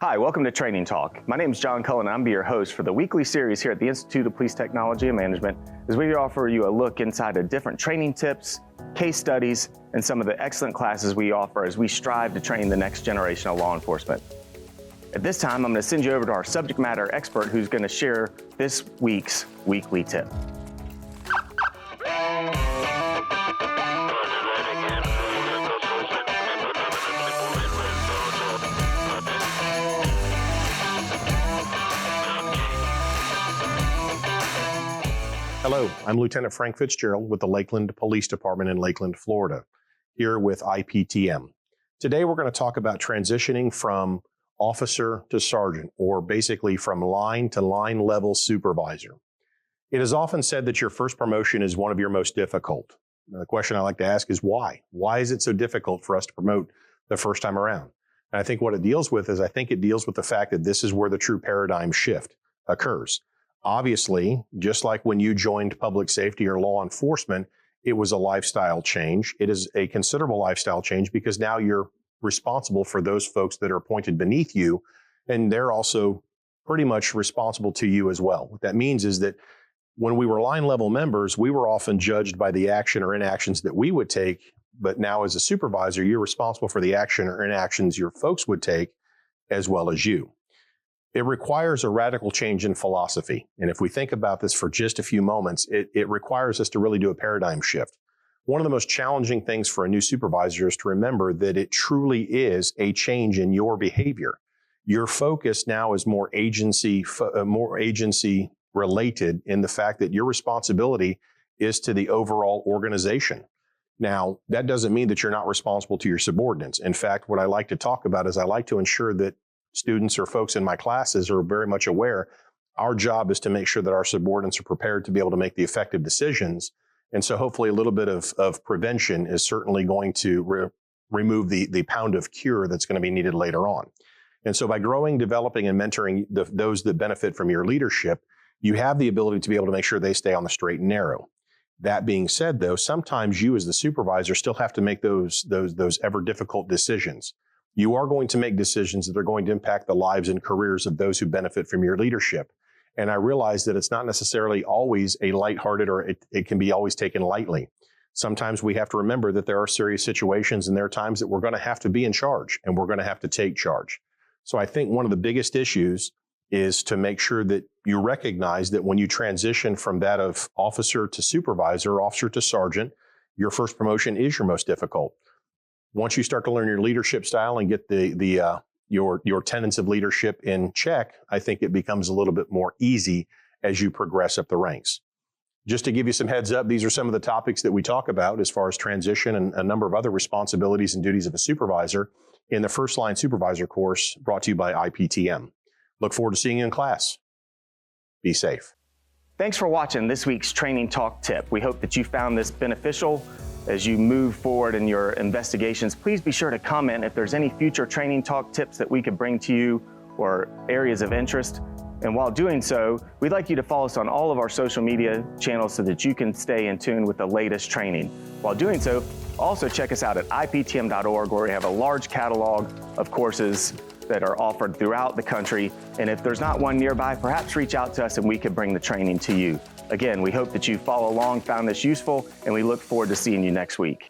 Hi, welcome to Training Talk. My name is John Cullen, and I'm your host for the weekly series here at the Institute of Police Technology and Management, as we offer you a look inside of different training tips, case studies, and some of the excellent classes we offer as we strive to train the next generation of law enforcement. At this time, I'm going to send you over to our subject matter expert who's going to share this week's weekly tip. Hello, I'm Lieutenant Frank Fitzgerald with the Lakeland Police Department in Lakeland, Florida, here with IPTM. Today we're going to talk about transitioning from officer to sergeant, or basically from line to line level supervisor. It is often said that your first promotion is one of your most difficult. Now, the question I like to ask is why? Why is it so difficult for us to promote the first time around? And I think what it deals with is it deals with the fact that this is where the true paradigm shift occurs. Obviously, just like when you joined public safety or law enforcement, it was a lifestyle change. It is a considerable lifestyle change because now you're responsible for those folks that are appointed beneath you, and they're also pretty much responsible to you as well. What that means is that when we were line level members, we were often judged by the action or inactions that we would take, but now as a supervisor, you're responsible for the action or inactions your folks would take as well as you. It requires a radical change in philosophy. And if we think about this for just a few moments, it requires us to really do a paradigm shift. One of the most challenging things for a new supervisor is to remember that it truly is a change in your behavior. Your focus now is more agency related in the fact that your responsibility is to the overall organization. Now, that doesn't mean that you're not responsible to your subordinates. In fact, what I like to talk about is I like to ensure that students or folks in my classes are very much aware. Our job is to make sure that our subordinates are prepared to be able to make the effective decisions. And so hopefully a little bit of prevention is certainly going to remove the pound of cure that's going to be needed later on. And so by growing, developing, and mentoring those that benefit from your leadership, you have the ability to be able to make sure they stay on the straight and narrow. That being said, though, sometimes you as the supervisor still have to make those ever difficult decisions. You are going to make decisions that are going to impact the lives and careers of those who benefit from your leadership. And I realize that it's not necessarily always a lighthearted, or it can be always taken lightly. Sometimes we have to remember that there are serious situations and there are times that we're going to have to be in charge and we're going to have to take charge. So I think one of the biggest issues is to make sure that you recognize that when you transition from that of officer to supervisor, officer to sergeant, your first promotion is your most difficult. Once you start to learn your leadership style and get your tenets of leadership in check, I think it becomes a little bit more easy as you progress up the ranks. Just to give you some heads up, these are some of the topics that we talk about as far as transition and a number of other responsibilities and duties of a supervisor in the First Line Supervisor course brought to you by IPTM. Look forward to seeing you in class. Be safe. Thanks for watching this week's Training Talk tip. We hope that you found this beneficial. As you move forward in your investigations, please be sure to comment if there's any future Training Talk tips that we could bring to you or areas of interest. And while doing so, we'd like you to follow us on all of our social media channels so that you can stay in tune with the latest training. While doing so, also check us out at IPTM.org, where we have a large catalog of courses that are offered throughout the country. And if there's not one nearby, perhaps reach out to us and we could bring the training to you. Again, we hope that you follow along, found this useful, and we look forward to seeing you next week.